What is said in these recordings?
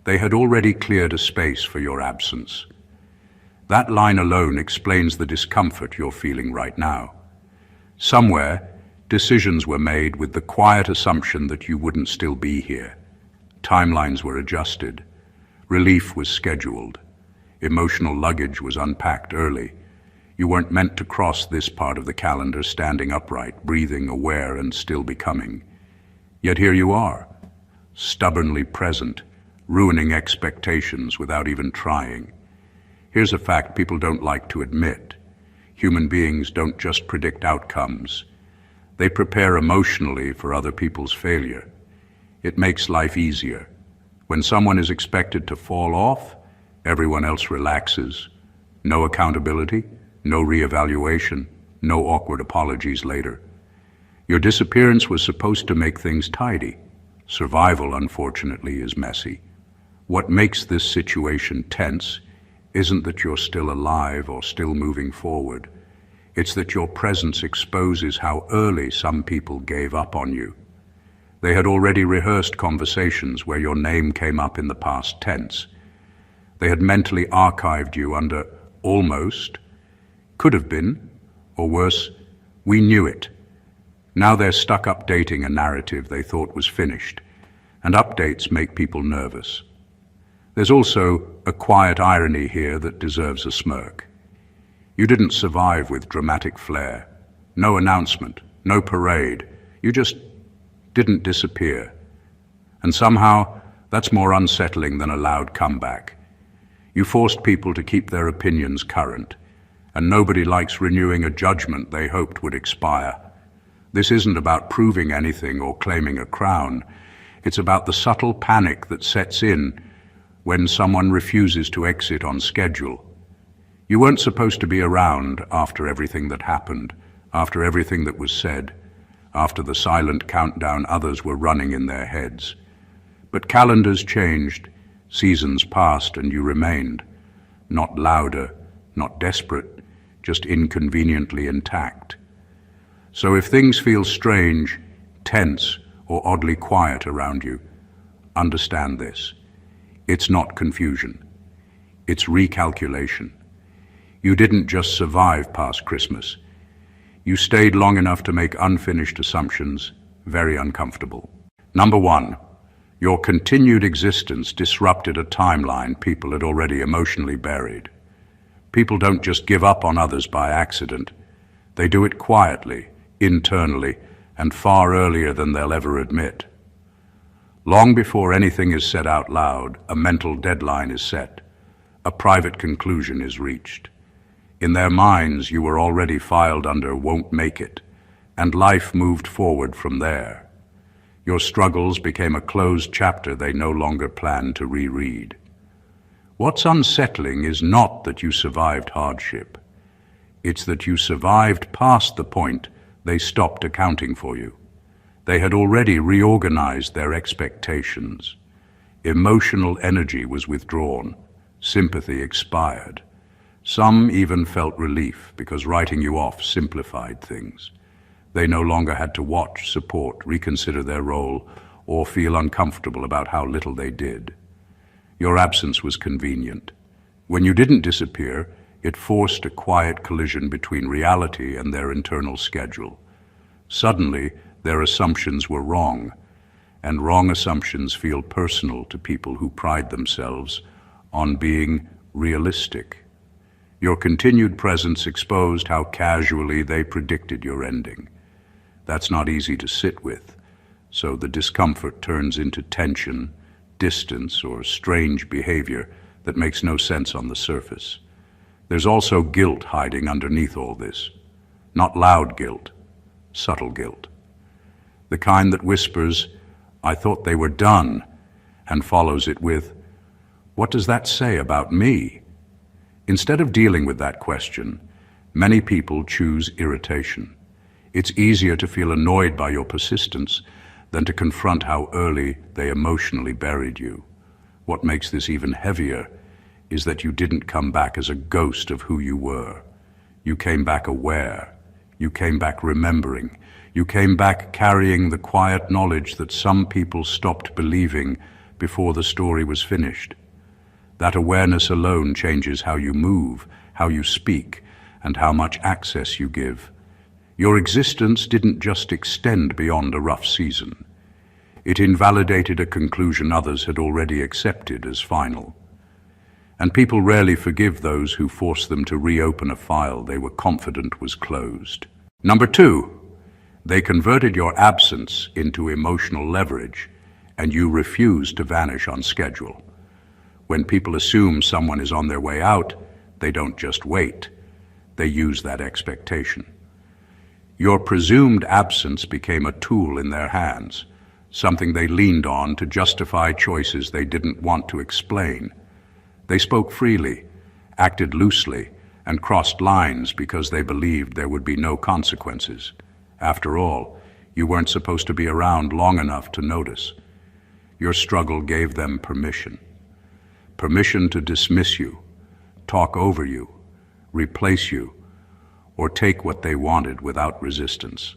They had already cleared a space for your absence. That line alone explains the discomfort you're feeling right now. Somewhere, decisions were made with the quiet assumption that you wouldn't still be here. Timelines were adjusted. Relief was scheduled. Emotional luggage was unpacked early. You weren't meant to cross this part of the calendar standing upright, breathing, aware, and still becoming. Yet here you are, stubbornly present, ruining expectations without even trying. Here's a fact people don't like to admit. Human beings don't just predict outcomes. They prepare emotionally for other people's failure. It makes life easier. When someone is expected to fall off, everyone else relaxes. No accountability, no reevaluation, no awkward apologies later. Your disappearance was supposed to make things tidy. Survival, unfortunately, is messy. What makes this situation tense isn't that you're still alive or still moving forward. It's that your presence exposes how early some people gave up on you. They had already rehearsed conversations where your name came up in the past tense. They had mentally archived you under almost, could have been, or worse, we knew it. Now they're stuck updating a narrative they thought was finished, and updates make people nervous. There's also a quiet irony here that deserves a smirk. You didn't survive with dramatic flair. No announcement, no parade. You just didn't disappear. And somehow, that's more unsettling than a loud comeback. You forced people to keep their opinions current, and nobody likes renewing a judgment they hoped would expire. This isn't about proving anything or claiming a crown. It's about the subtle panic that sets in when someone refuses to exit on schedule. You weren't supposed to be around after everything that happened, after everything that was said, after the silent countdown others were running in their heads. But calendars changed, seasons passed, and you remained. Not louder, not desperate, just inconveniently intact. So if things feel strange, tense, or oddly quiet around you, understand this. It's not confusion. It's recalculation. You didn't just survive past Christmas. You stayed long enough to make unfinished assumptions very uncomfortable. Number one, your continued existence disrupted a timeline people had already emotionally buried. People don't just give up on others by accident. They do it quietly, internally, and far earlier than they'll ever admit. Long before anything is said out loud, a mental deadline is set. A private conclusion is reached. In their minds, you were already filed under won't make it, and life moved forward from there. Your struggles became a closed chapter they no longer planned to reread. What's unsettling is not that you survived hardship. It's that you survived past the point they stopped accounting for you. They had already reorganized their expectations. Emotional energy was withdrawn. Sympathy expired. Some even felt relief because writing you off simplified things. They no longer had to watch, support, reconsider their role, or feel uncomfortable about how little they did. Your absence was convenient. When you didn't disappear, it forced a quiet collision between reality and their internal schedule. Suddenly, their assumptions were wrong, and wrong assumptions feel personal to people who pride themselves on being realistic. Your continued presence exposed how casually they predicted your ending. That's not easy to sit with, so the discomfort turns into tension, distance, or strange behavior that makes no sense on the surface. There's also guilt hiding underneath all this. Not loud guilt, subtle guilt. The kind that whispers, "I thought they were done," and follows it with, "What does that say about me?" Instead of dealing with that question, many people choose irritation. It's easier to feel annoyed by your persistence than to confront how early they emotionally buried you. What makes this even heavier is that you didn't come back as a ghost of who you were. You came back aware. You came back remembering. You came back carrying the quiet knowledge that some people stopped believing before the story was finished. That awareness alone changes how you move, how you speak, and how much access you give. Your existence didn't just extend beyond a rough season. It invalidated a conclusion others had already accepted as final. And people rarely forgive those who force them to reopen a file they were confident was closed. Number 2, they converted your absence into emotional leverage, and you refuse to vanish on schedule. When people assume someone is on their way out, they don't just wait. They use that expectation. Your presumed absence became a tool in their hands, something they leaned on to justify choices they didn't want to explain. They spoke freely, acted loosely, and crossed lines because they believed there would be no consequences. After all, you weren't supposed to be around long enough to notice. Your struggle gave them permission. Permission to dismiss you, talk over you, replace you, or take what they wanted without resistance.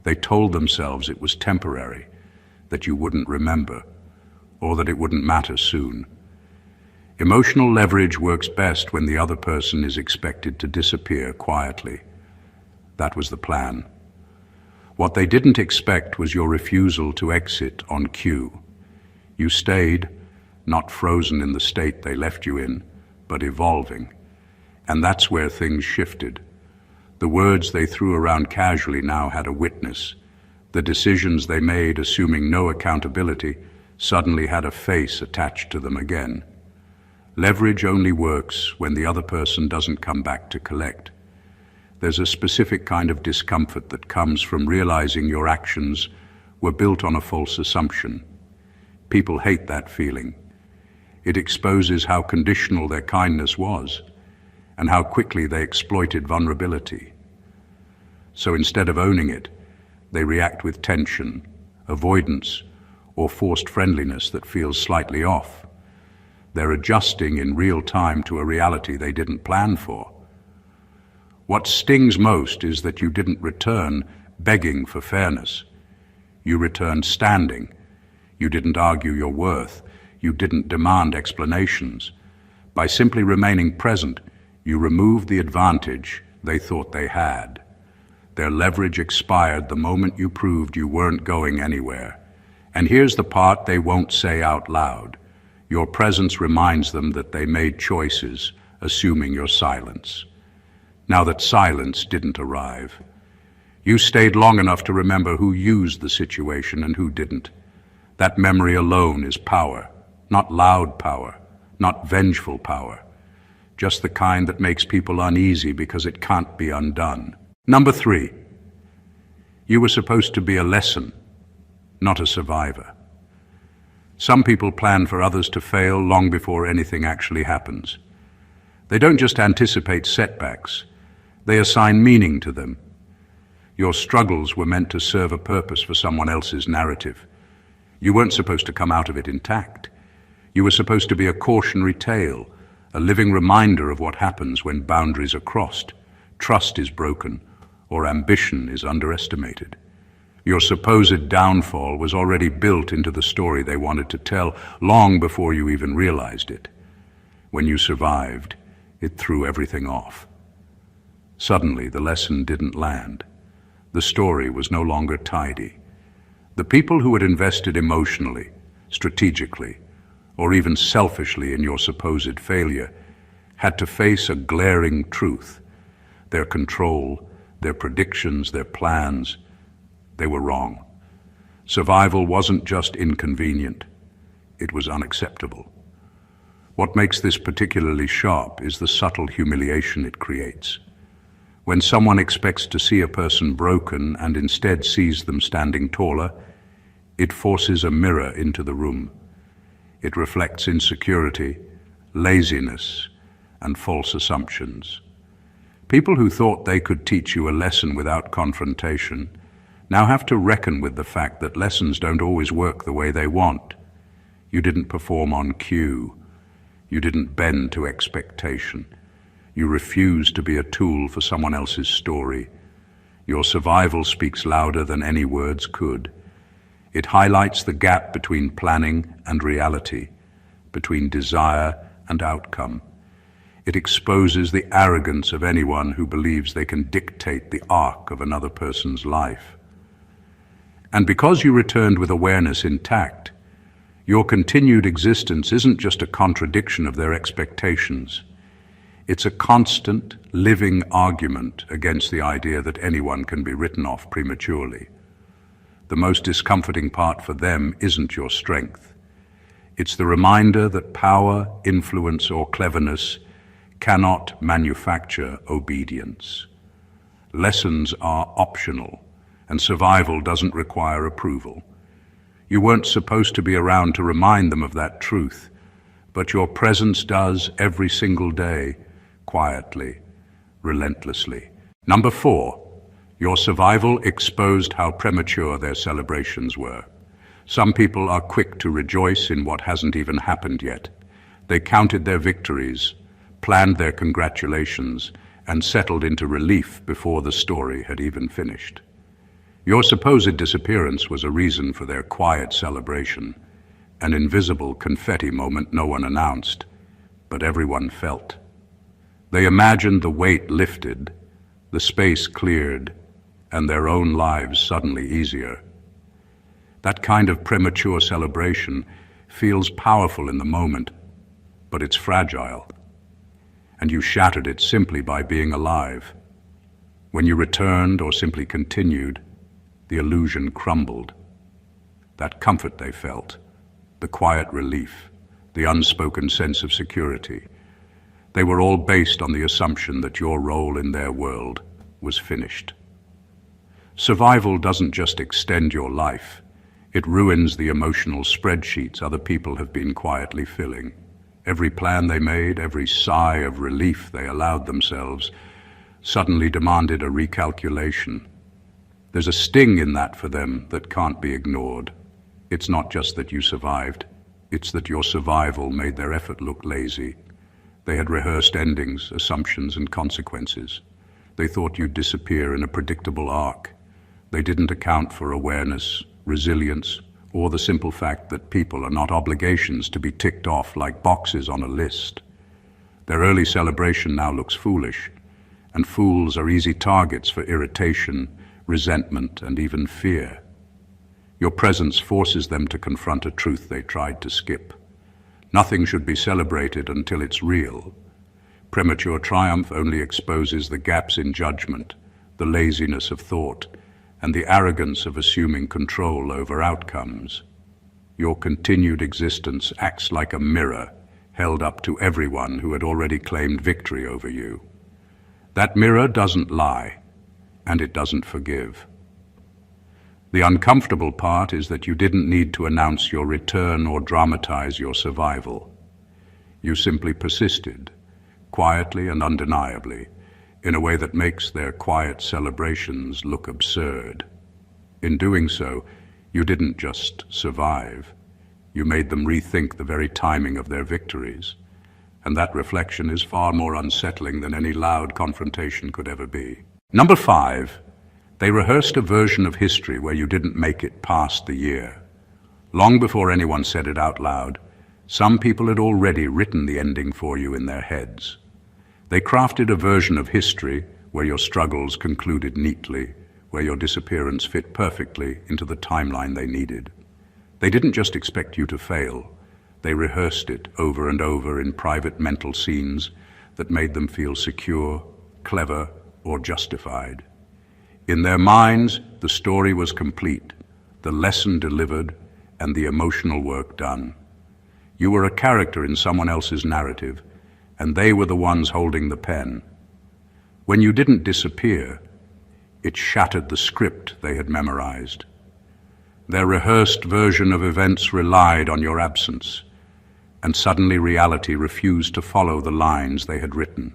They told themselves it was temporary, that you wouldn't remember, or that it wouldn't matter soon. Emotional leverage works best when the other person is expected to disappear quietly. That was the plan. What they didn't expect was your refusal to exit on cue. You stayed, not frozen in the state they left you in, but evolving. And that's where things shifted. The words they threw around casually now had a witness. The decisions they made, assuming no accountability, suddenly had a face attached to them again. Leverage only works when the other person doesn't come back to collect. There's a specific kind of discomfort that comes from realizing your actions were built on a false assumption. People hate that feeling. It exposes how conditional their kindness was and how quickly they exploited vulnerability. So instead of owning it, they react with tension, avoidance, or forced friendliness that feels slightly off. They're adjusting in real time to a reality they didn't plan for. What stings most is that you didn't return begging for fairness. You returned standing. You didn't argue your worth. You didn't demand explanations. By simply remaining present, you removed the advantage they thought they had. Their leverage expired the moment you proved you weren't going anywhere. And here's the part they won't say out loud. Your presence reminds them that they made choices, assuming your silence. Now that silence didn't arrive, you stayed long enough to remember who used the situation and who didn't. That memory alone is power, not loud power, not vengeful power, just the kind that makes people uneasy because it can't be undone. Number 3, you were supposed to be a lesson, not a survivor. Some people plan for others to fail long before anything actually happens. They don't just anticipate setbacks, they assign meaning to them. Your struggles were meant to serve a purpose for someone else's narrative. You weren't supposed to come out of it intact. You were supposed to be a cautionary tale, a living reminder of what happens when boundaries are crossed, trust is broken, or ambition is underestimated. Your supposed downfall was already built into the story they wanted to tell long before you even realized it. When you survived, it threw everything off. Suddenly, the lesson didn't land. The story was no longer tidy. The people who had invested emotionally, strategically, or even selfishly in your supposed failure had to face a glaring truth. Their control, their predictions, their plans, they were wrong. Survival wasn't just inconvenient, it was unacceptable. What makes this particularly sharp is the subtle humiliation it creates. When someone expects to see a person broken and instead sees them standing taller, it forces a mirror into the room. It reflects insecurity, laziness, and false assumptions. People who thought they could teach you a lesson without confrontation now have to reckon with the fact that lessons don't always work the way they want. You didn't perform on cue. You didn't bend to expectation. You refused to be a tool for someone else's story. Your survival speaks louder than any words could. It highlights the gap between planning and reality, between desire and outcome. It exposes the arrogance of anyone who believes they can dictate the arc of another person's life. And because you returned with awareness intact, your continued existence isn't just a contradiction of their expectations. It's a constant, living argument against the idea that anyone can be written off prematurely. The most discomforting part for them isn't your strength. It's the reminder that power, influence, or cleverness cannot manufacture obedience. Lessons are optional, and survival doesn't require approval. You weren't supposed to be around to remind them of that truth, but your presence does every single day, quietly, relentlessly. Number 4, your survival exposed how premature their celebrations were. Some people are quick to rejoice in what hasn't even happened yet. They counted their victories, planned their congratulations, and settled into relief before the story had even finished. Your supposed disappearance was a reason for their quiet celebration, an invisible confetti moment no one announced, but everyone felt. They imagined the weight lifted, the space cleared, and their own lives suddenly easier. That kind of premature celebration feels powerful in the moment, but it's fragile, and you shattered it simply by being alive. When you returned or simply continued, the illusion crumbled. That comfort they felt, the quiet relief, the unspoken sense of security, they were all based on the assumption that your role in their world was finished. Survival doesn't just extend your life, it ruins the emotional spreadsheets other people have been quietly filling. Every plan they made, every sigh of relief they allowed themselves, suddenly demanded a recalculation. There's a sting in that for them that can't be ignored. It's not just that you survived, it's that your survival made their effort look lazy. They had rehearsed endings, assumptions, and consequences. They thought you'd disappear in a predictable arc. They didn't account for awareness, resilience, or the simple fact that people are not obligations to be ticked off like boxes on a list. Their early celebration now looks foolish, and fools are easy targets for irritation, resentment, and even fear. Your presence forces them to confront a truth they tried to skip. Nothing should be celebrated until it's real. Premature triumph only exposes the gaps in judgment, the laziness of thought, and the arrogance of assuming control over outcomes. Your continued existence acts like a mirror held up to everyone who had already claimed victory over you. That mirror doesn't lie, and it doesn't forgive. The uncomfortable part is that you didn't need to announce your return or dramatize your survival. You simply persisted, quietly and undeniably, in a way that makes their quiet celebrations look absurd. In doing so, you didn't just survive. You made them rethink the very timing of their victories. And that reflection is far more unsettling than any loud confrontation could ever be. Number 5, they rehearsed a version of history where you didn't make it past the year. Long before anyone said it out loud, some people had already written the ending for you in their heads. They crafted a version of history where your struggles concluded neatly, where your disappearance fit perfectly into the timeline they needed. They didn't just expect you to fail. They rehearsed it over and over in private mental scenes that made them feel secure, clever, or justified. In their minds, the story was complete, the lesson delivered, and the emotional work done. You were a character in someone else's narrative, and they were the ones holding the pen. When you didn't disappear, it shattered the script they had memorized. Their rehearsed version of events relied on your absence, and suddenly reality refused to follow the lines they had written.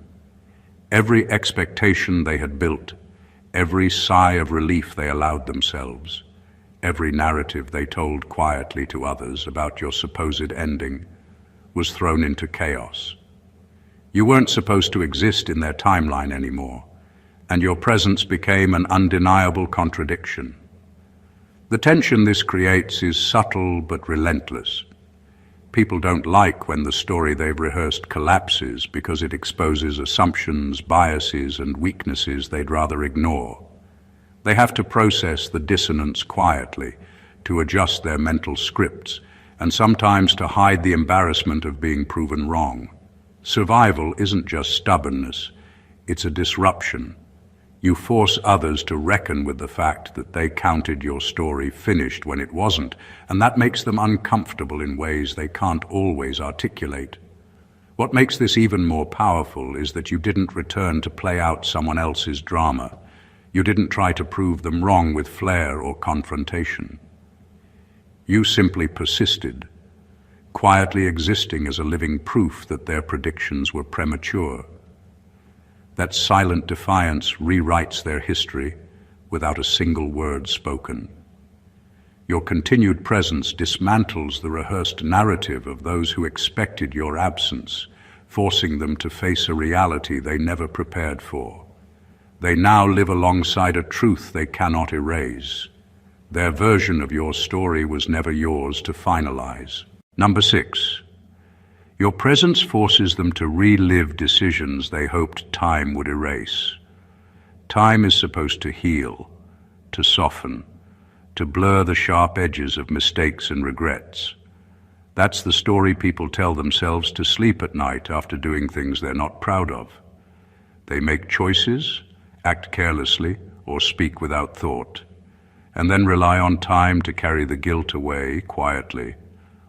Every expectation they had built, every sigh of relief they allowed themselves, every narrative they told quietly to others about your supposed ending was thrown into chaos. You weren't supposed to exist in their timeline anymore, and your presence became an undeniable contradiction. The tension this creates is subtle but relentless. People don't like when the story they've rehearsed collapses because it exposes assumptions, biases, and weaknesses they'd rather ignore. They have to process the dissonance quietly, to adjust their mental scripts, and sometimes to hide the embarrassment of being proven wrong. Survival isn't just stubbornness, it's a disruption. You force others to reckon with the fact that they counted your story finished when it wasn't, and that makes them uncomfortable in ways they can't always articulate. What makes this even more powerful is that you didn't return to play out someone else's drama. You didn't try to prove them wrong with flair or confrontation. You simply persisted, quietly existing as a living proof that their predictions were premature. That silent defiance rewrites their history without a single word spoken. Your continued presence dismantles the rehearsed narrative of those who expected your absence, forcing them to face a reality they never prepared for. They now live alongside a truth they cannot erase. Their version of your story was never yours to finalize. Number 6. Your presence forces them to relive decisions they hoped time would erase. Time is supposed to heal, to soften, to blur the sharp edges of mistakes and regrets. That's the story people tell themselves to sleep at night after doing things they're not proud of. They make choices, act carelessly, or speak without thought, and then rely on time to carry the guilt away quietly,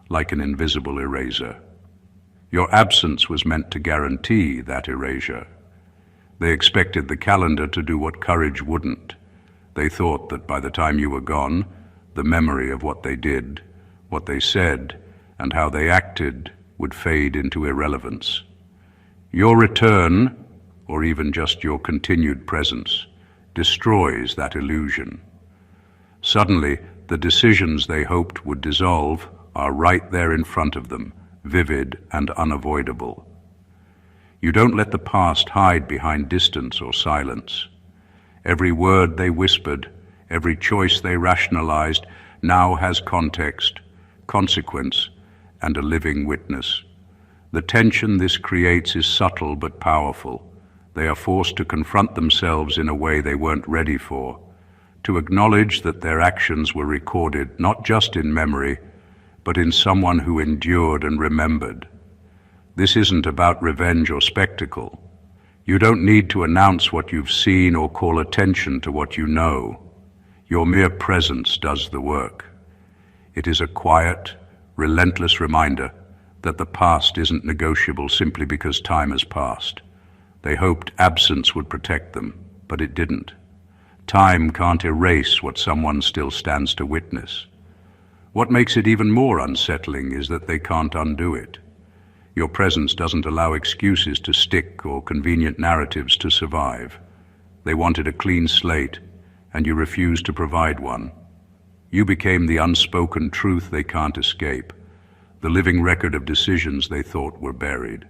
like an invisible eraser. Your absence was meant to guarantee that erasure. They expected the calendar to do what courage wouldn't. They thought that by the time you were gone, the memory of what they did, what they said, and how they acted would fade into irrelevance. Your return, or even just your continued presence, destroys that illusion. Suddenly, the decisions they hoped would dissolve are right there in front of them, vivid and unavoidable. You don't let the past hide behind distance or silence. Every word they whispered, every choice they rationalized, now has context, consequence, and a living witness. The tension this creates is subtle but powerful. They are forced to confront themselves in a way they weren't ready for, to acknowledge that their actions were recorded not just in memory, but in someone who endured and remembered. This isn't about revenge or spectacle. You don't need to announce what you've seen or call attention to what you know. Your mere presence does the work. It is a quiet, relentless reminder that the past isn't negotiable simply because time has passed. They hoped absence would protect them, but it didn't. Time can't erase what someone still stands to witness. What makes it even more unsettling is that they can't undo it. Your presence doesn't allow excuses to stick or convenient narratives to survive. They wanted a clean slate, and you refused to provide one. You became the unspoken truth they can't escape, the living record of decisions they thought were buried.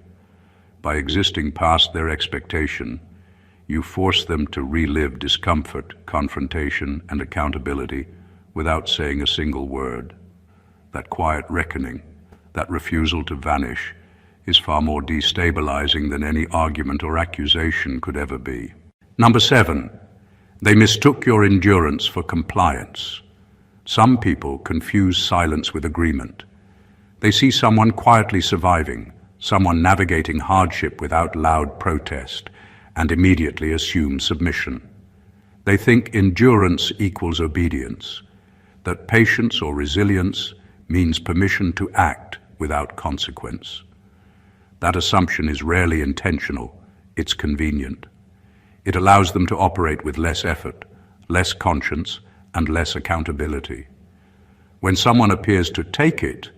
By existing past their expectation, you forced them to relive discomfort, confrontation, and accountability without saying a single word. That quiet reckoning, that refusal to vanish, is far more destabilizing than any argument or accusation could ever be. Number 7, they mistook your endurance for compliance. Some people confuse silence with agreement. They see someone quietly surviving, someone navigating hardship without loud protest, and immediately assume submission. They think endurance equals obedience, that patience or resilience means permission to act without consequence. That assumption is rarely intentional, it's convenient. It allows them to operate with less effort, less conscience, and less accountability. When someone appears to take it,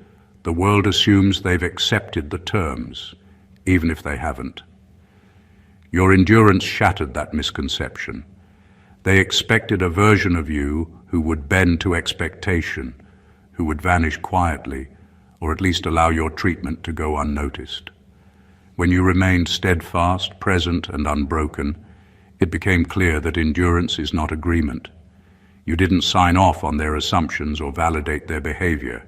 the world assumes they've accepted the terms, even if they haven't. Your endurance shattered that misconception. They expected a version of you who would bend to expectation, who would vanish quietly, or at least allow your treatment to go unnoticed. When you remained steadfast, present, and unbroken, it became clear that endurance is not agreement. You didn't sign off on their assumptions or validate their behavior.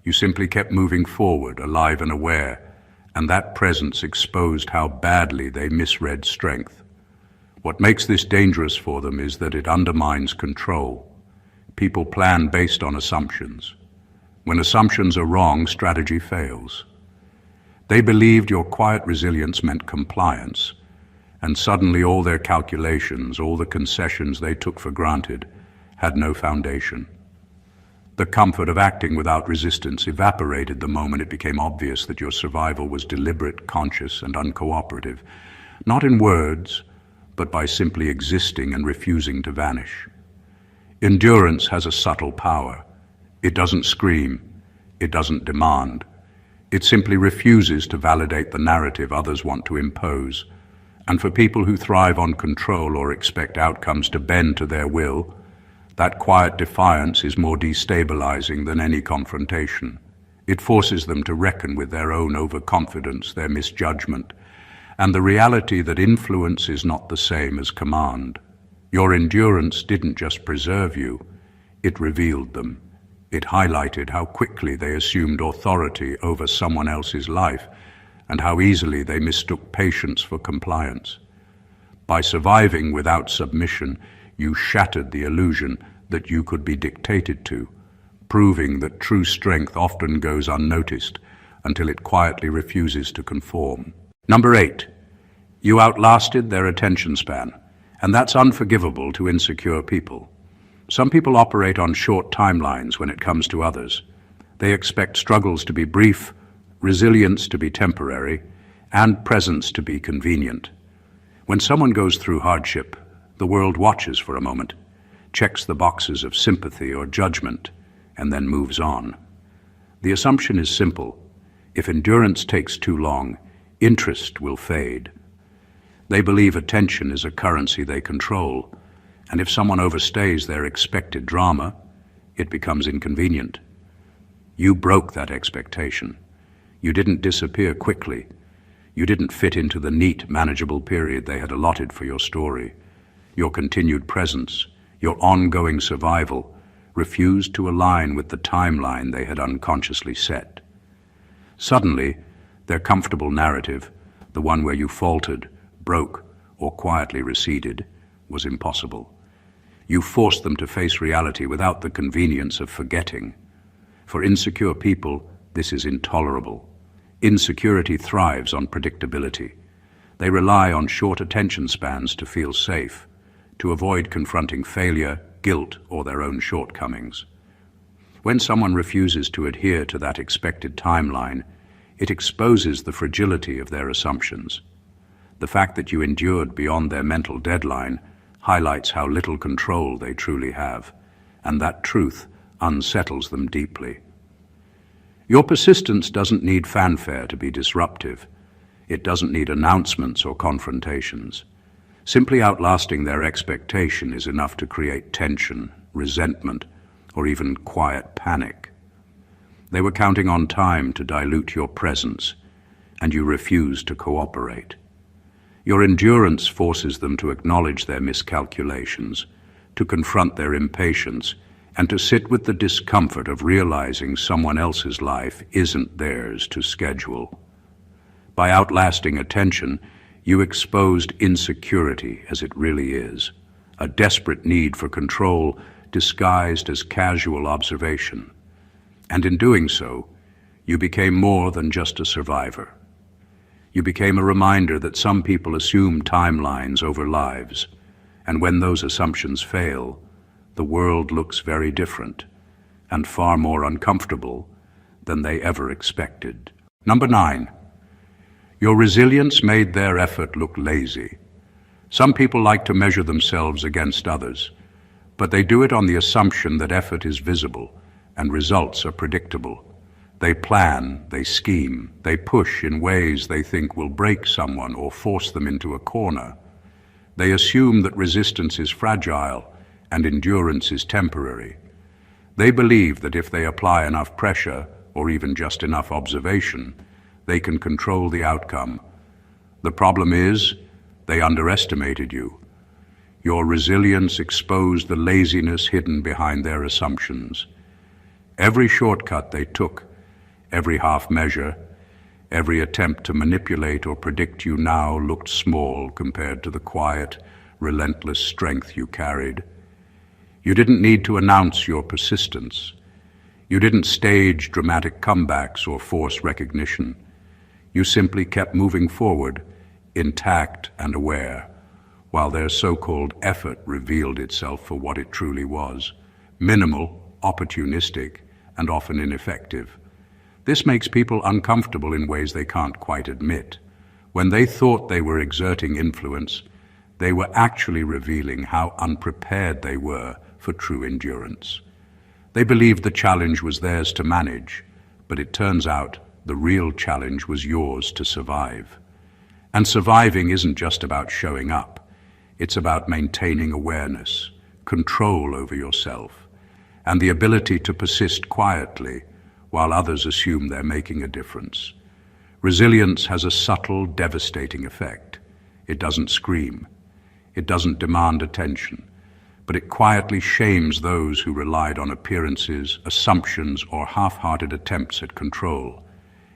You simply kept moving forward, alive and aware, and that presence exposed how badly they misread strength. What makes this dangerous for them is that it undermines control. People plan based on assumptions. When assumptions are wrong, strategy fails. They believed your quiet resilience meant compliance, and suddenly all their calculations, all the concessions they took for granted, had no foundation. The comfort of acting without resistance evaporated the moment it became obvious that your survival was deliberate, conscious, and uncooperative, not in words, but by simply existing and refusing to vanish. Endurance has a subtle power. It doesn't scream. It doesn't demand. It simply refuses to validate the narrative others want to impose. And for people who thrive on control or expect outcomes to bend to their will, that quiet defiance is more destabilizing than any confrontation. It forces them to reckon with their own overconfidence, their misjudgment, and the reality that influence is not the same as command. Your endurance didn't just preserve you, it revealed them. It highlighted how quickly they assumed authority over someone else's life and how easily they mistook patience for compliance. By surviving without submission, you shattered the illusion that you could be dictated to, proving that true strength often goes unnoticed until it quietly refuses to conform. Number 8, you outlasted their attention span, and that's unforgivable to insecure people. Some people operate on short timelines when it comes to others. They expect struggles to be brief, resilience to be temporary, and presence to be convenient. When someone goes through hardship, the world watches for a moment, checks the boxes of sympathy or judgment, and then moves on. The assumption is simple. If endurance takes too long, interest will fade. They believe attention is a currency they control, and if someone overstays their expected drama, it becomes inconvenient. You broke that expectation. You didn't disappear quickly. You didn't fit into the neat, manageable period they had allotted for your story. Your continued presence, your ongoing survival, refused to align with the timeline they had unconsciously set. Suddenly, their comfortable narrative, the one where you faltered, broke, or quietly receded, was impossible. You forced them to face reality without the convenience of forgetting. For insecure people, this is intolerable. Insecurity thrives on predictability. They rely on short attention spans to feel safe, to avoid confronting failure, guilt, or their own shortcomings. When someone refuses to adhere to that expected timeline, it exposes the fragility of their assumptions. The fact that you endured beyond their mental deadline highlights how little control they truly have, and that truth unsettles them deeply. Your persistence doesn't need fanfare to be disruptive. It doesn't need announcements or confrontations. Simply outlasting their expectation is enough to create tension, resentment, or even quiet panic. They were counting on time to dilute your presence, and you refused to cooperate. Your endurance forces them to acknowledge their miscalculations, to confront their impatience, and to sit with the discomfort of realizing someone else's life isn't theirs to schedule. By outlasting attention, you exposed insecurity as it really is, a desperate need for control disguised as casual observation. And in doing so, you became more than just a survivor. You became a reminder that some people assume timelines over lives, and when those assumptions fail, the world looks very different and far more uncomfortable than they ever expected. Number 9. Your resilience made their effort look lazy. Some people like to measure themselves against others, but they do it on the assumption that effort is visible and results are predictable. They plan, they scheme, they push in ways they think will break someone or force them into a corner. They assume that resistance is fragile and endurance is temporary. They believe that if they apply enough pressure, or even just enough observation, they can control the outcome. The problem is, they underestimated you. Your resilience exposed the laziness hidden behind their assumptions. Every shortcut they took, every half measure, every attempt to manipulate or predict you now looked small compared to the quiet, relentless strength you carried. You didn't need to announce your persistence. You didn't stage dramatic comebacks or force recognition. You simply kept moving forward, intact and aware, while their so-called effort revealed itself for what it truly was: minimal, opportunistic, and often ineffective. This makes people uncomfortable in ways they can't quite admit. When they thought they were exerting influence, they were actually revealing how unprepared they were for true endurance. They believed the challenge was theirs to manage, but it turns out the real challenge was yours to survive. And surviving isn't just about showing up. It's about maintaining awareness, control over yourself, and the ability to persist quietly while others assume they're making a difference. Resilience has a subtle, devastating effect. It doesn't scream. It doesn't demand attention, but it quietly shames those who relied on appearances, assumptions, or half-hearted attempts at control.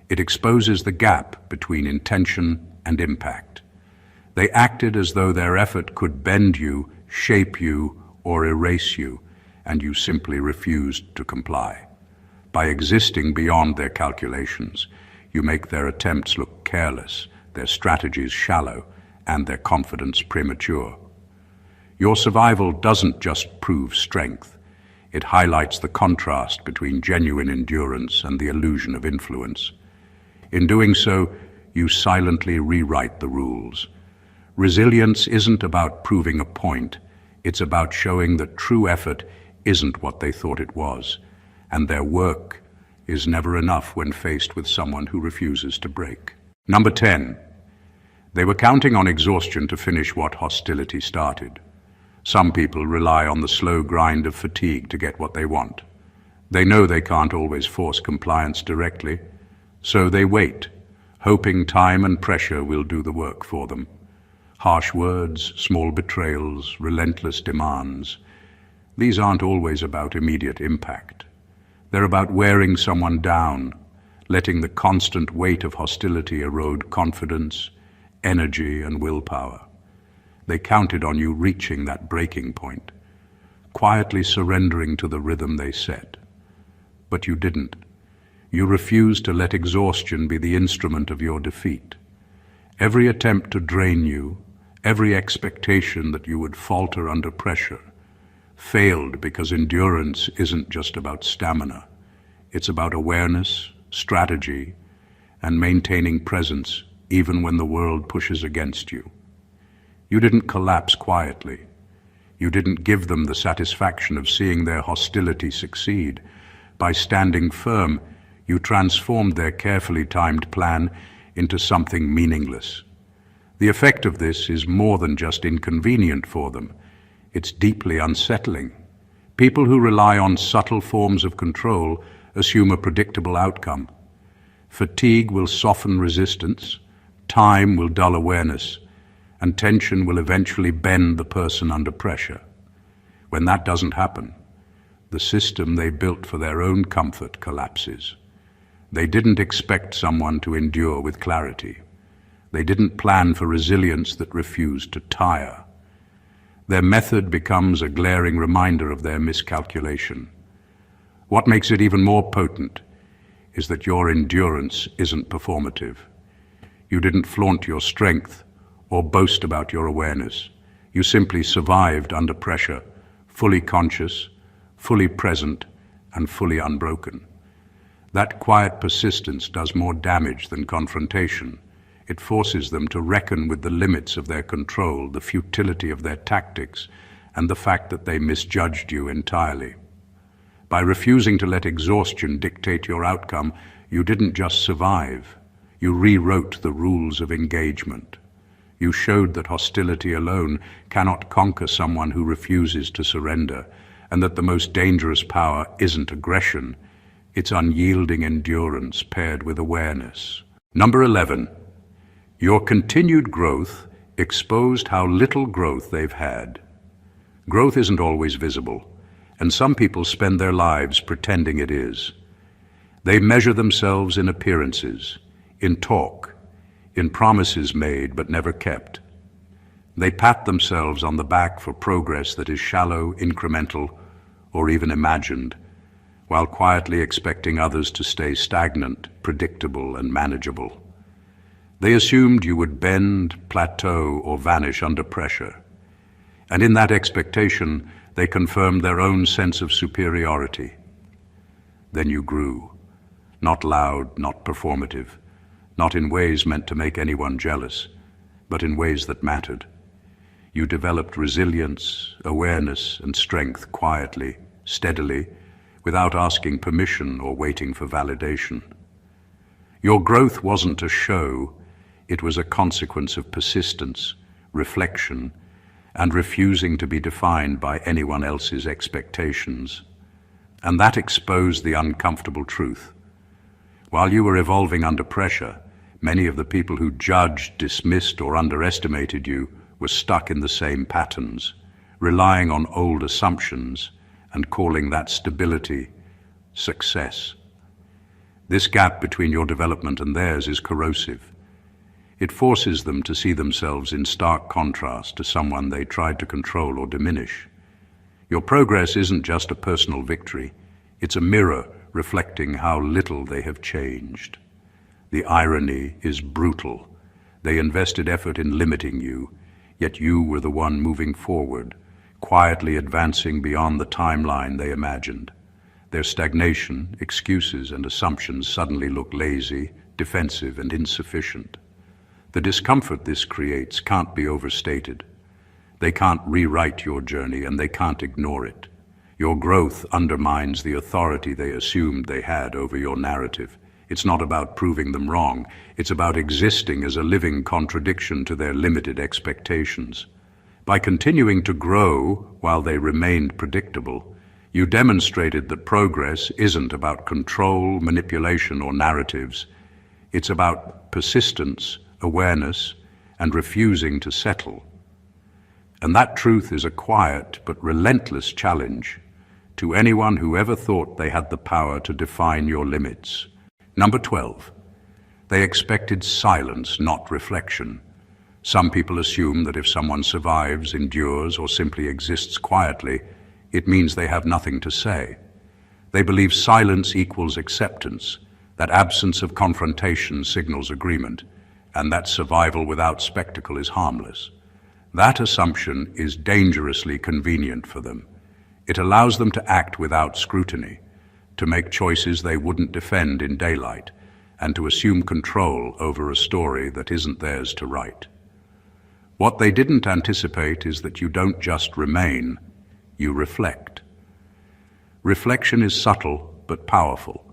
It exposes the gap between intention and impact. They acted as though their effort could bend you, shape you, or erase you, and you simply refused to comply. By existing beyond their calculations, you make their attempts look careless, their strategies shallow, and their confidence premature. Your survival doesn't just prove strength. It highlights the contrast between genuine endurance and the illusion of influence. In doing so, you silently rewrite the rules. Resilience isn't about proving a point. It's about showing that true effort isn't what they thought it was, and their work is never enough when faced with someone who refuses to break. Number 10. They were counting on exhaustion to finish what hostility started. Some people rely on the slow grind of fatigue to get what they want. They know they can't always force compliance directly, so they wait, hoping time and pressure will do the work for them. Harsh words, small betrayals, relentless demands. These aren't always about immediate impact. They're about wearing someone down, letting the constant weight of hostility erode confidence, energy, and willpower. They counted on you reaching that breaking point, quietly surrendering to the rhythm they set. But you didn't. You refused to let exhaustion be the instrument of your defeat. Every attempt to drain you, every expectation that you would falter under pressure, failed because endurance isn't just about stamina. It's about awareness, strategy, and maintaining presence even when the world pushes against you. You didn't collapse quietly. You didn't give them the satisfaction of seeing their hostility succeed. By standing firm, you transformed their carefully timed plan into something meaningless. The effect of this is more than just inconvenient for them. It's deeply unsettling. People who rely on subtle forms of control assume a predictable outcome. Fatigue will soften resistance, time will dull awareness, and tension will eventually bend the person under pressure. When that doesn't happen, the system they built for their own comfort collapses. They didn't expect someone to endure with clarity. They didn't plan for resilience that refused to tire. Their method becomes a glaring reminder of their miscalculation. What makes it even more potent is that your endurance isn't performative. You didn't flaunt your strength or boast about your awareness. You simply survived under pressure, fully conscious, fully present, and fully unbroken. That quiet persistence does more damage than confrontation. It forces them to reckon with the limits of their control, the futility of their tactics, and the fact that they misjudged you entirely. By refusing to let exhaustion dictate your outcome, you didn't just survive. You rewrote the rules of engagement. You showed that hostility alone cannot conquer someone who refuses to surrender, and that the most dangerous power isn't aggression, it's unyielding endurance paired with awareness. Number 11. Your continued growth exposed how little growth they've had. Growth isn't always visible, and some people spend their lives pretending it is. They measure themselves in appearances, in talk, in promises made but never kept. They pat themselves on the back for progress that is shallow, incremental, or even imagined, while quietly expecting others to stay stagnant, predictable, and manageable. They assumed you would bend, plateau, or vanish under pressure. And in that expectation, they confirmed their own sense of superiority. Then you grew, not loud, not performative, not in ways meant to make anyone jealous, but in ways that mattered. You developed resilience, awareness, and strength quietly, steadily, without asking permission or waiting for validation. Your growth wasn't a show, it was a consequence of persistence, reflection, and refusing to be defined by anyone else's expectations. And that exposed the uncomfortable truth. While you were evolving under pressure, many of the people who judged, dismissed, or underestimated you were stuck in the same patterns, relying on old assumptions and calling that stability success. This gap between your development and theirs is corrosive. It forces them to see themselves in stark contrast to someone they tried to control or diminish. Your progress isn't just a personal victory, it's a mirror reflecting how little they have changed. The irony is brutal. They invested effort in limiting you, yet you were the one moving forward, quietly advancing beyond the timeline they imagined. Their stagnation, excuses, and assumptions suddenly look lazy, defensive, and insufficient. The discomfort this creates can't be overstated. They can't rewrite your journey, and they can't ignore it. Your growth undermines the authority they assumed they had over your narrative. It's not about proving them wrong. It's about existing as a living contradiction to their limited expectations. By continuing to grow while they remained predictable, you demonstrated that progress isn't about control, manipulation, or narratives. It's about persistence, awareness, and refusing to settle. And that truth is a quiet but relentless challenge to anyone who ever thought they had the power to define your limits. Number 12. They expected silence, not reflection. Some people assume that if someone survives, endures, or simply exists quietly, it means they have nothing to say. They believe silence equals acceptance, that absence of confrontation signals agreement, and that survival without spectacle is harmless. That assumption is dangerously convenient for them. It allows them to act without scrutiny, to make choices they wouldn't defend in daylight, and to assume control over a story that isn't theirs to write. What they didn't anticipate is that you don't just remain, you reflect. Reflection is subtle but powerful.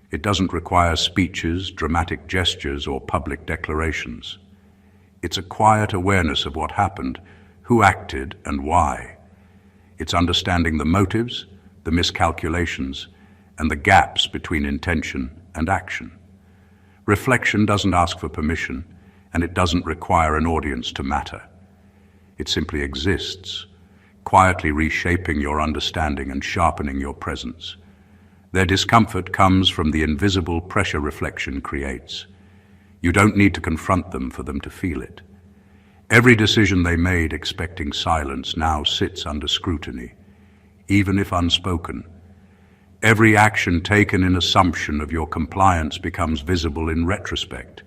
It doesn't require speeches, dramatic gestures, or public declarations. It's a quiet awareness of what happened, who acted, and why. It's understanding the motives, the miscalculations, and the gaps between intention and action. Reflection doesn't ask for permission, and it doesn't require an audience to matter. It simply exists, quietly reshaping your understanding and sharpening your presence. Their discomfort comes from the invisible pressure reflection creates. You don't need to confront them for them to feel it. Every decision they made expecting silence now sits under scrutiny, even if unspoken. Every action taken in assumption of your compliance becomes visible in retrospect,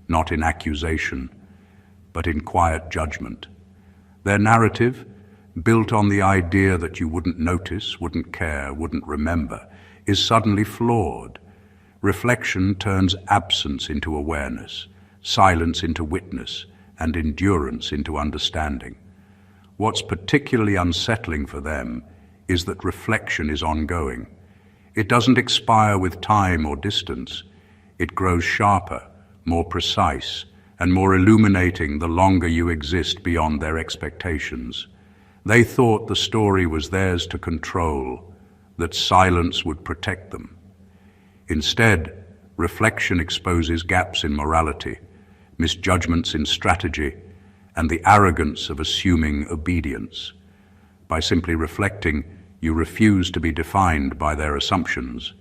not in accusation, but in quiet judgment. Their narrative, built on the idea that you wouldn't notice, wouldn't care, wouldn't remember, is suddenly flawed. Reflection turns absence into awareness, silence into witness, and endurance into understanding. What's particularly unsettling for them is that reflection is ongoing. It doesn't expire with time or distance. It grows sharper, more precise, and more illuminating the longer you exist beyond their expectations. They thought the story was theirs to control, that silence would protect them. Instead, reflection exposes gaps in morality, misjudgments in strategy, and the arrogance of assuming obedience. By simply reflecting, you refuse to be defined by their assumptions.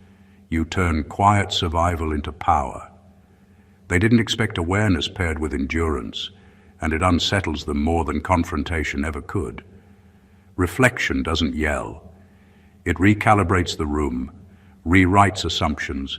You turn quiet survival into power. They didn't expect awareness paired with endurance, and it unsettles them more than confrontation ever could. Reflection doesn't yell. It recalibrates the room, rewrites assumptions,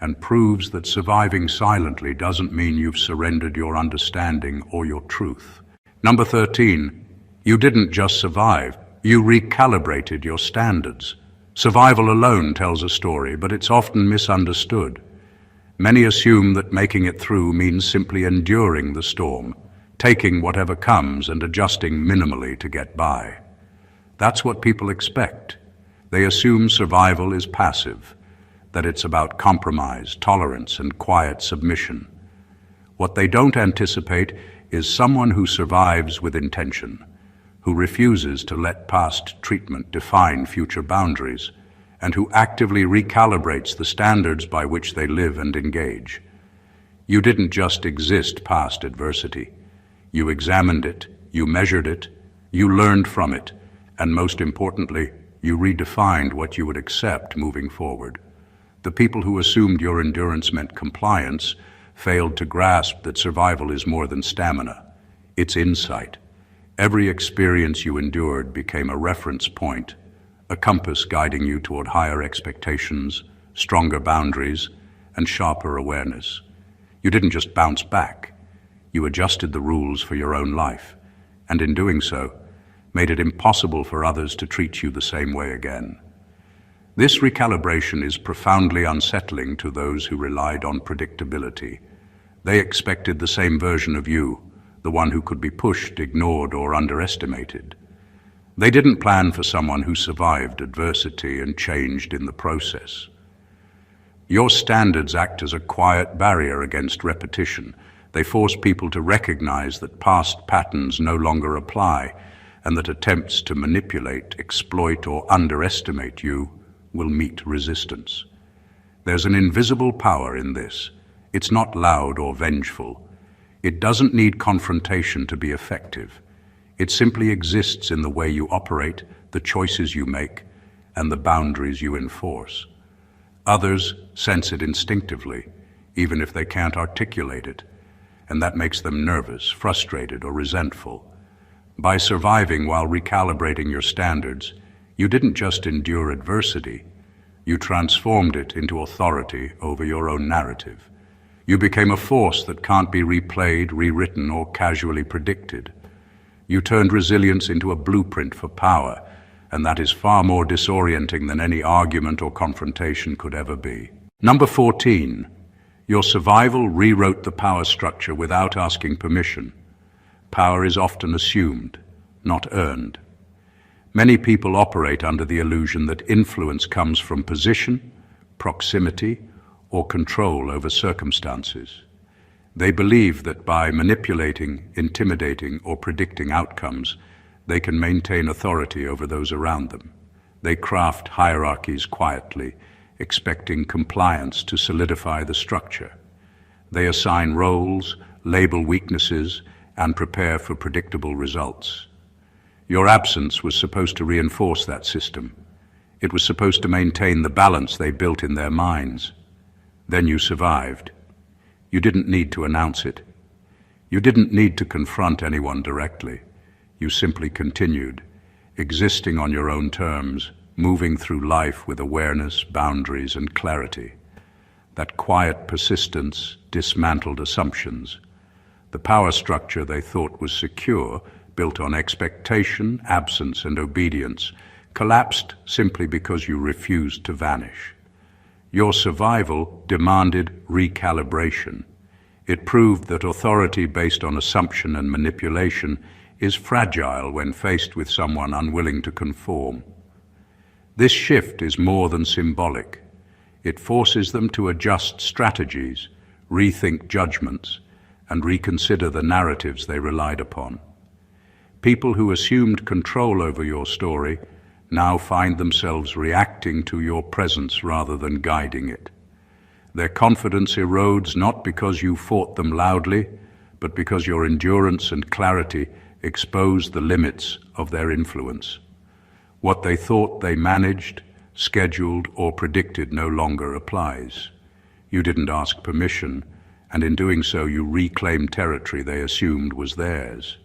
and proves that surviving silently doesn't mean you've surrendered your understanding or your truth. Number 13, you didn't just survive, you recalibrated your standards. Survival alone tells a story, but it's often misunderstood. Many assume that making it through means simply enduring the storm, taking whatever comes and adjusting minimally to get by. That's what people expect. They assume survival is passive, that it's about compromise, tolerance, and quiet submission. What they don't anticipate is someone who survives with intention, who refuses to let past treatment define future boundaries, and who actively recalibrates the standards by which they live and engage. You didn't just exist past adversity. You examined it, you measured it, you learned from it, and most importantly, you redefined what you would accept moving forward. The people who assumed your endurance meant compliance failed to grasp that survival is more than stamina. It's insight. Every experience you endured became a reference point, a compass guiding you toward higher expectations, stronger boundaries, and sharper awareness. You didn't just bounce back. You adjusted the rules for your own life, and in doing so, made it impossible for others to treat you the same way again. This recalibration is profoundly unsettling to those who relied on predictability. They expected the same version of you, the one who could be pushed, ignored, or underestimated. They didn't plan for someone who survived adversity and changed in the process. Your standards act as a quiet barrier against repetition. They force people to recognize that past patterns no longer apply, and that attempts to manipulate, exploit, or underestimate you will meet resistance. There's an invisible power in this. It's not loud or vengeful. It doesn't need confrontation to be effective. It simply exists in the way you operate, the choices you make, and the boundaries you enforce. Others sense it instinctively, even if they can't articulate it, and that makes them nervous, frustrated, or resentful. By surviving while recalibrating your standards, you didn't just endure adversity, you transformed it into authority over your own narrative. You became a force that can't be replayed, rewritten, or casually predicted. You turned resilience into a blueprint for power, and that is far more disorienting than any argument or confrontation could ever be. Number 14, your survival rewrote the power structure without asking permission. Power is often assumed, not earned. Many people operate under the illusion that influence comes from position, proximity, or control over circumstances. They believe that by manipulating, intimidating, or predicting outcomes, they can maintain authority over those around them. They craft hierarchies quietly, expecting compliance to solidify the structure. They assign roles, label weaknesses, and prepare for predictable results. Your absence was supposed to reinforce that system. It was supposed to maintain the balance they built in their minds. Then you survived. You didn't need to announce it. You didn't need to confront anyone directly. You simply continued, existing on your own terms, moving through life with awareness, boundaries, and clarity. That quiet persistence dismantled assumptions. The power structure they thought was secure, built on expectation, absence, and obedience, collapsed simply because you refused to vanish. Your survival demanded recalibration. It proved that authority based on assumption and manipulation is fragile when faced with someone unwilling to conform. This shift is more than symbolic. It forces them to adjust strategies, rethink judgments, and reconsider the narratives they relied upon. People who assumed control over your story now find themselves reacting to your presence rather than guiding it. Their confidence erodes not because you fought them loudly, but because your endurance and clarity expose the limits of their influence. What they thought they managed, scheduled, or predicted no longer applies. You didn't ask permission, and in doing so you reclaimed territory they assumed was theirs.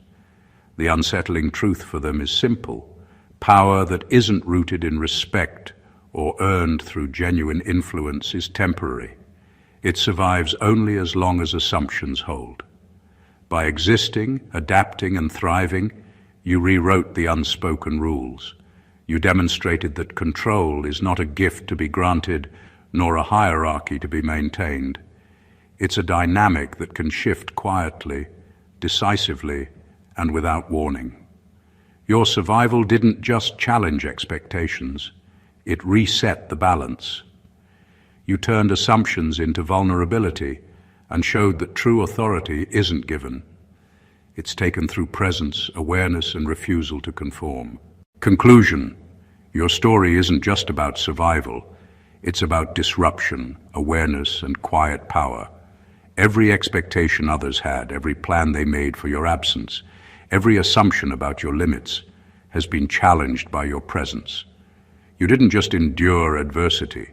The unsettling truth for them is simple. Power that isn't rooted in respect or earned through genuine influence is temporary. It survives only as long as assumptions hold. By existing, adapting, and thriving, you rewrote the unspoken rules. You demonstrated that control is not a gift to be granted, nor a hierarchy to be maintained. It's a dynamic that can shift quietly, decisively, and without warning. Your survival didn't just challenge expectations, it reset the balance. You turned assumptions into vulnerability and showed that true authority isn't given. It's taken through presence, awareness, and refusal to conform. Conclusion: your story isn't just about survival, it's about disruption, awareness, and quiet power. Every expectation others had, every plan they made for your absence, every assumption about your limits has been challenged by your presence. You didn't just endure adversity.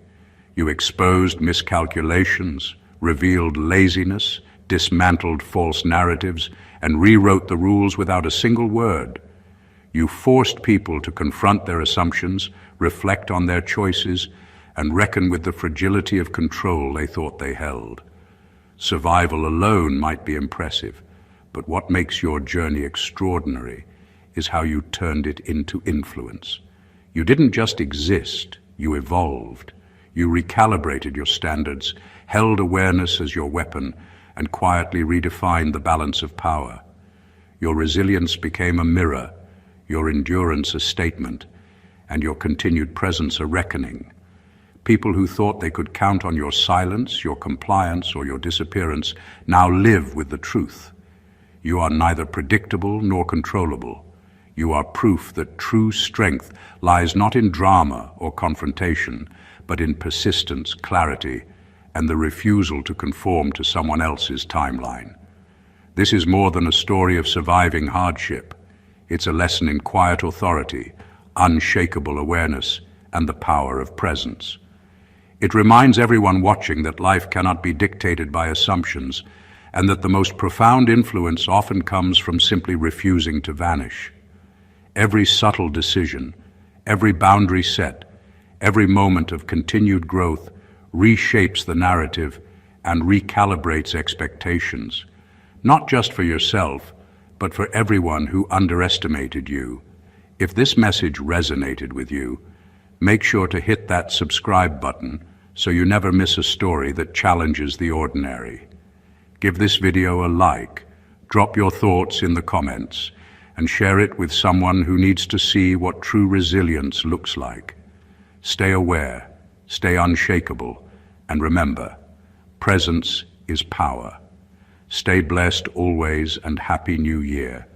You exposed miscalculations, revealed laziness, dismantled false narratives, and rewrote the rules without a single word. You forced people to confront their assumptions, reflect on their choices, and reckon with the fragility of control they thought they held. Survival alone might be impressive, but what makes your journey extraordinary is how you turned it into influence. You didn't just exist, you evolved. You recalibrated your standards, held awareness as your weapon, and quietly redefined the balance of power. Your resilience became a mirror, your endurance a statement, and your continued presence a reckoning. People who thought they could count on your silence, your compliance, or your disappearance now live with the truth. You are neither predictable nor controllable. You are proof that true strength lies not in drama or confrontation, but in persistence, clarity, and the refusal to conform to someone else's timeline. This is more than a story of surviving hardship. It's a lesson in quiet authority, unshakable awareness, and the power of presence. It reminds everyone watching that life cannot be dictated by assumptions, and that the most profound influence often comes from simply refusing to vanish. Every subtle decision, every boundary set, every moment of continued growth reshapes the narrative and recalibrates expectations, not just for yourself, but for everyone who underestimated you. If this message resonated with you, make sure to hit that subscribe button so you never miss a story that challenges the ordinary. Give this video a like, drop your thoughts in the comments, and share it with someone who needs to see what true resilience looks like. Stay aware, stay unshakable, and remember, presence is power. Stay blessed always, and Happy New Year.